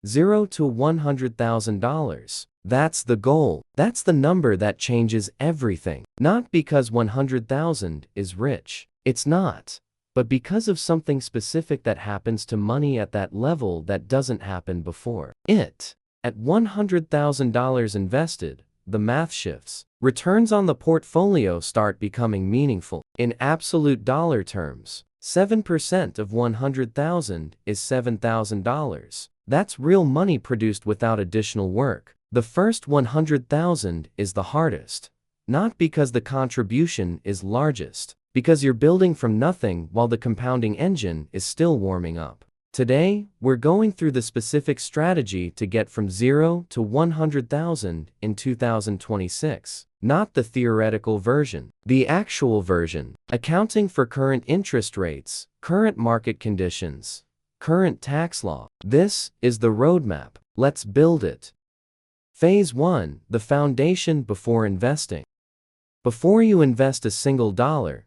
$0 to $100,000. That's the goal. That's the number that changes everything. Not because 100,000 is rich. It's not. But because of something specific that happens to money at that level that doesn't happen before it. At $100,000 invested, the math shifts. Returns on the portfolio start becoming meaningful. In absolute dollar terms, 7% of 100,000 is $7,000. That's real money produced without additional work. The first 100,000 is the hardest. Not because the contribution is largest, because you're building from nothing while the compounding engine is still warming up. Today, we're going through the specific strategy to get from 0 to 100,000 in 2026. Not the theoretical version, the actual version, accounting for current interest rates, current market conditions, current tax law. This is the roadmap. Let's build it. Phase 1, the foundation before investing. Before you invest a single dollar,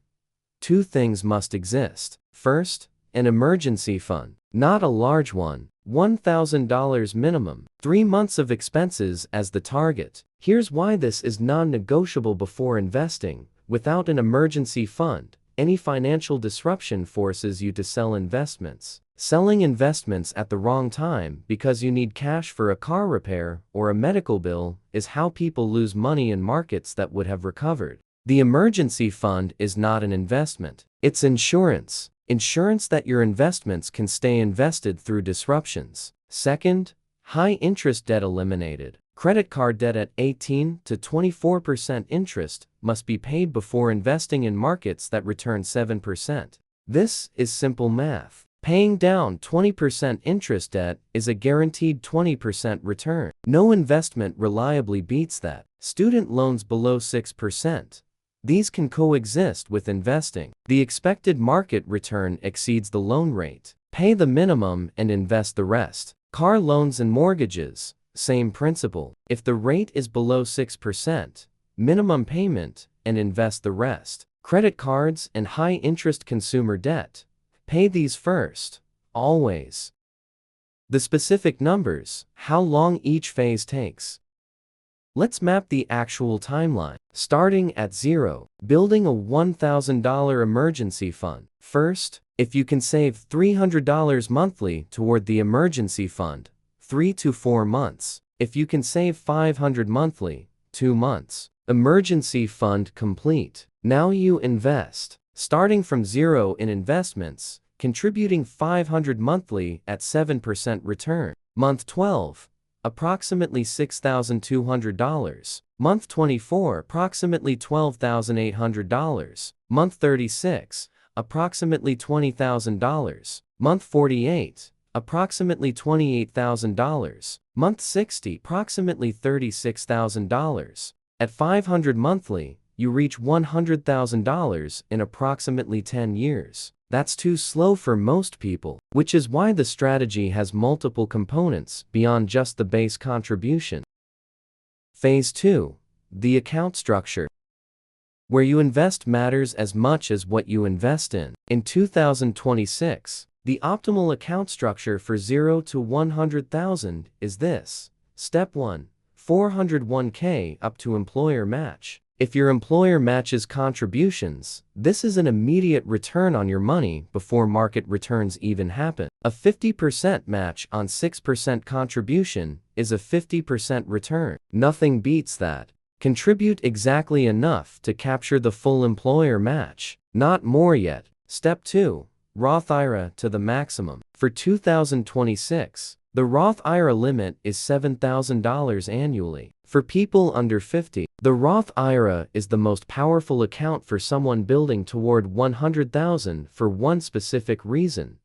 two things must exist. First, an emergency fund. Not a large one, $1,000 minimum, 3 months of expenses as the target. Here's why this is non-negotiable before investing. Without an emergency fund, any financial disruption forces you to sell investments. Selling investments at the wrong time because you need cash for a car repair or a medical bill is how people lose money in markets that would have recovered. The emergency fund is not an investment. It's insurance. Insurance that your investments can stay invested through disruptions. Second, high interest debt eliminated. Credit card debt at 18 to 24% interest must be paid before investing in markets that return 7%. This is simple math. Paying down 20% interest debt is a guaranteed 20% return. No investment reliably beats that. Student loans below 6%. These can coexist with investing. The expected market return exceeds the loan rate. Pay the minimum and invest the rest. Car loans and mortgages, same principle. If the rate is below 6%, minimum payment and invest the rest. Credit cards and high-interest consumer debt. Pay these first, always. The specific numbers, how long each phase takes. Let's map the actual timeline. Starting at 0, building a $1,000 emergency fund. First, if you can save $300 monthly toward the emergency fund, 3 to 4 months. If you can save $500 monthly, 2 months. Emergency fund complete. Now you invest. Starting from 0 in investments, contributing $500 monthly at 7% return. Month 12. Approximately $6,200. Month 24, approximately $12,800. Month 36, approximately $20,000. Month 48, approximately $28,000. Month 60, approximately $36,000. At $500 monthly, you reach $100,000 in approximately 10 years. That's too slow for most people, which is why the strategy has multiple components beyond just the base contribution. Phase 2, the account structure. Where you invest matters as much as what you invest in. In 2026, the optimal account structure for 0 to 100,000 is this. Step 1, 401k up to employer match. If your employer matches contributions, this is an immediate return on your money before market returns even happen. A 50% match on 6% contribution is a 50% return. Nothing beats that. Contribute exactly enough to capture the full employer match, not more yet. Step 2, Roth IRA to the maximum. For 2026, the Roth IRA limit is $7,000 annually. For people under 50, the Roth IRA is the most powerful account for someone building toward 100,000 for one specific reason: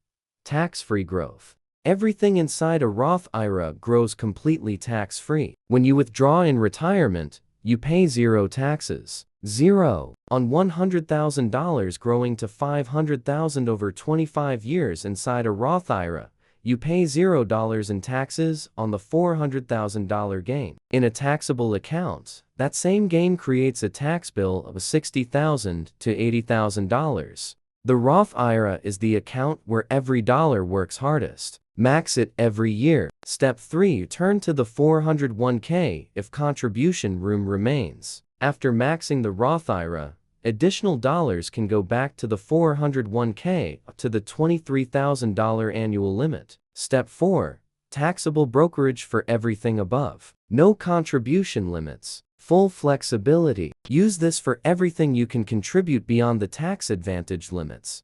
tax-free growth. Everything inside a Roth IRA grows completely tax-free. When you withdraw in retirement, you pay 0 taxes. 0 on $100,000 growing to $500,000 over 25 years inside a Roth IRA. You pay $0 in taxes on the $400,000 gain. In a taxable account, that same gain creates a tax bill of $60,000 to $80,000. The Roth IRA is the account where every dollar works hardest. Max it every year. Step 3. Turn to the 401k if contribution room remains. After maxing the Roth IRA, additional dollars can go back to the 401k up to the $23,000 annual limit. Step 4. Taxable brokerage for everything above. No contribution limits. Full flexibility. Use this for everything you can contribute beyond the tax advantage limits.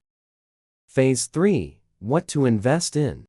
Phase 3. What to invest in.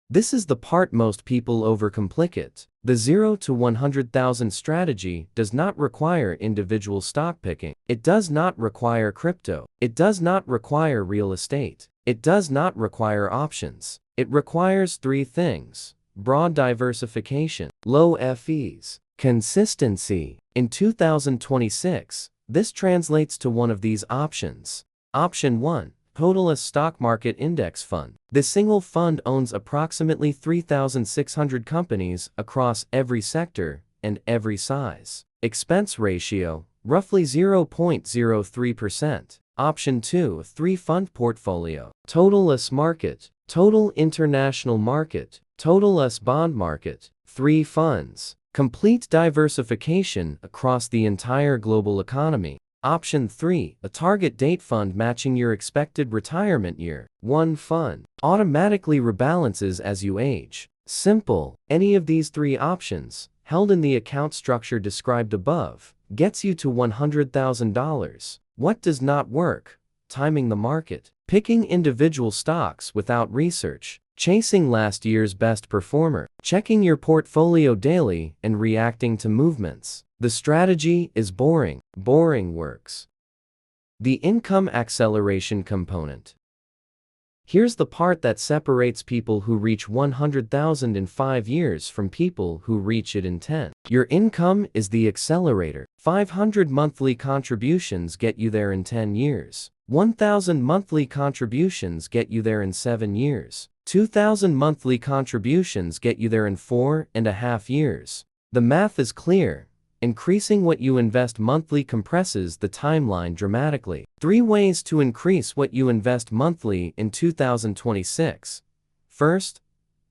This is the part most people overcomplicate. The 0 to 100,000 strategy does not require individual stock picking. It does not require crypto. It does not require real estate. It does not require options. It requires 3 things: broad diversification, low fees, consistency. In 2026, this translates to one of these options. Option 1. Total Stock Market Index Fund. This single fund owns approximately 3,600 companies across every sector and every size. Expense ratio, roughly 0.03%. Option 2. 3 Fund Portfolio. Total US Market, Total International Market, Total US Bond Market. 3 funds. Complete diversification across the entire global economy. Option 3. A target date fund matching your expected retirement year. 1 fund. Automatically rebalances as you age. Simple. Any of these 3 options, held in the account structure described above, gets you to $100,000. What does not work? Timing the market. Picking individual stocks without research. Chasing last year's best performer. Checking your portfolio daily and reacting to movements. The strategy is boring. Boring works. The income acceleration component. Here's the part that separates people who reach 100,000 in 5 years from people who reach it in 10. Your income is the accelerator. 500 monthly contributions get you there in 10 years. 1,000 monthly contributions get you there in 7 years. 2,000 monthly contributions get you there in 4.5 years. The math is clear. Increasing what you invest monthly compresses the timeline dramatically. 3 ways to increase what you invest monthly in 2026. First,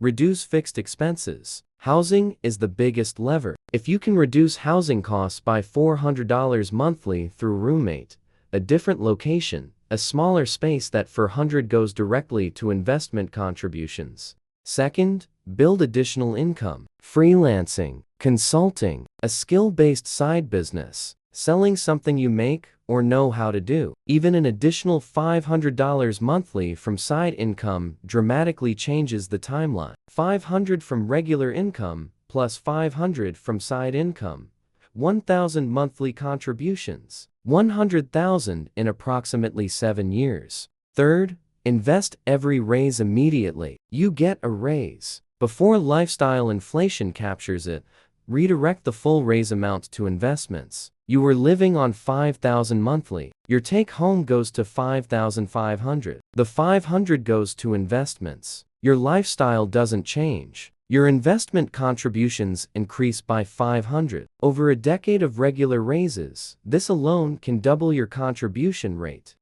reduce fixed expenses. Housing is the biggest lever. If you can reduce housing costs by $400 monthly through roommate, a different location, a smaller space, that $400 goes directly to investment contributions. Second, build additional income. Freelancing, consulting, a skill-based side business, selling something you make or know how to do. Even an additional $500 monthly from side income dramatically changes the timeline. $500 from regular income plus $500 from side income. 1,000 monthly contributions. 100,000 in approximately 7 years. Third, invest every raise immediately. You get a raise. Before lifestyle inflation captures it, redirect the full raise amount to investments. You were living on $5,000 monthly. Your take-home goes to $5,500. The $500 goes to investments. Your lifestyle doesn't change. Your investment contributions increase by $500. Over a decade of regular raises, this alone can double your contribution rate.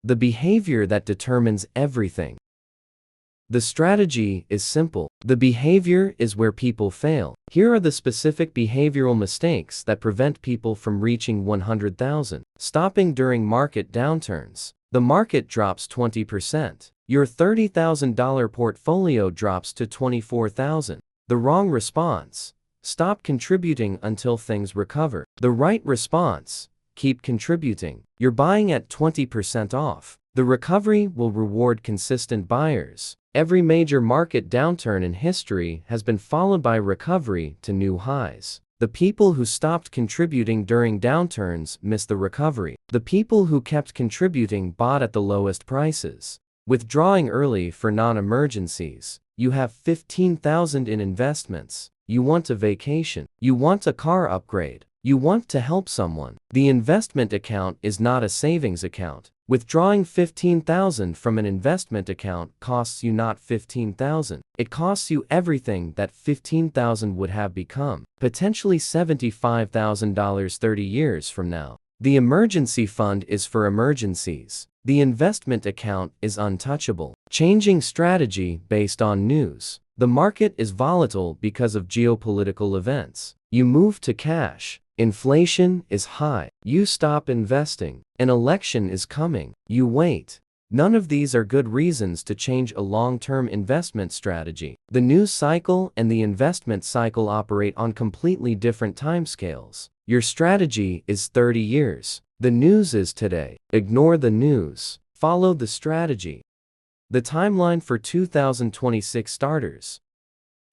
The behavior that determines everything. The strategy is simple. The behavior is where people fail. Here are the specific behavioral mistakes that prevent people from reaching 100,000. Stopping during market downturns. The market drops 20%. Your $30,000 portfolio drops to $24,000. The wrong response. Stop contributing until things recover. The right response. Keep contributing. You're buying at 20% off. The recovery will reward consistent buyers. Every major market downturn in history has been followed by recovery to new highs. The people who stopped contributing during downturns missed the recovery. The people who kept contributing bought at the lowest prices. Withdrawing early for non-emergencies. You have $15,000 in investments. You want a vacation. You want a car upgrade. You want to help someone. The investment account is not a savings account. Withdrawing $15,000 from an investment account costs you not $15,000. It costs you everything that $15,000 would have become, potentially $75,000 30 years from now. The emergency fund is for emergencies. The investment account is untouchable. Changing strategy based on news. The market is volatile because of geopolitical events. You move to cash. Inflation is high. You stop investing. An election is coming. You wait. None of these are good reasons to change a long-term investment strategy. The news cycle and the investment cycle operate on completely different timescales. Your strategy is 30 years. The news is today. Ignore the news. Follow the strategy. The timeline for 2026 starters.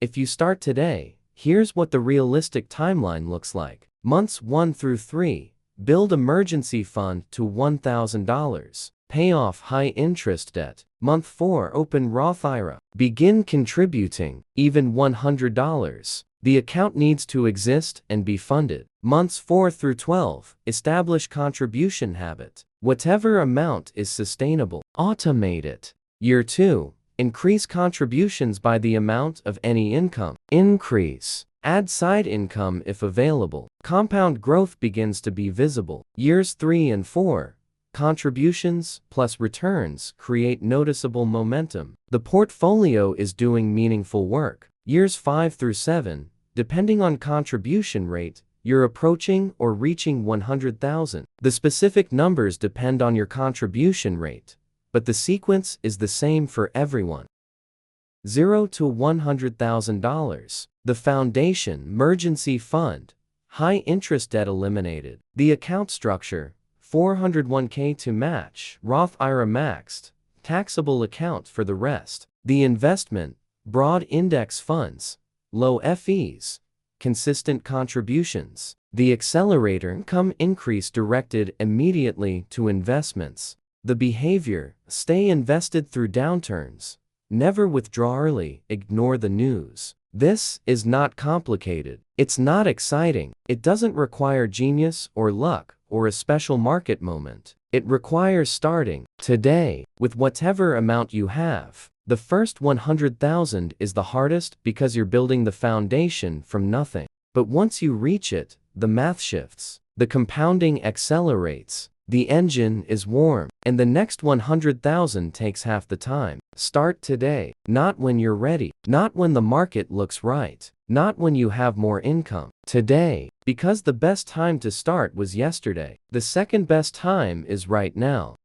If you start today, here's what the realistic timeline looks like. Months 1 through 3. Build emergency fund to $1,000. Pay off high-interest debt. Month 4. Open Roth IRA. Begin contributing, even $100. The account needs to exist and be funded. Months 4 through 12. Establish contribution habit. Whatever amount is sustainable. Automate it. Year 2. Increase contributions by the amount of any income. Increase. Add side income if available. Compound growth begins to be visible. Years 3 and 4. Contributions plus returns create noticeable momentum. The portfolio is doing meaningful work. Years 5 through 7, depending on contribution rate, you're approaching or reaching 100,000. The specific numbers depend on your contribution rate, but the sequence is the same for everyone. 0 to $100,000. The foundation emergency fund. High interest debt eliminated. The account structure. 401k to match, Roth IRA maxed, taxable account for the rest. The investment, broad index funds, low FEs, consistent contributions. The accelerator income increase directed immediately to investments. The behavior, stay invested through downturns. Never withdraw early, ignore the news. This is not complicated. It's not exciting. It doesn't require genius or luck or a special market moment. It requires starting today with whatever amount you have. The first 100,000 is the hardest because you're building the foundation from nothing. But once you reach it, the math shifts. The compounding accelerates. The engine is warm, and the next 100,000 takes half the time. Start today, not when you're ready, not when the market looks right, not when you have more income. Today, because the best time to start was yesterday. The second best time is right now.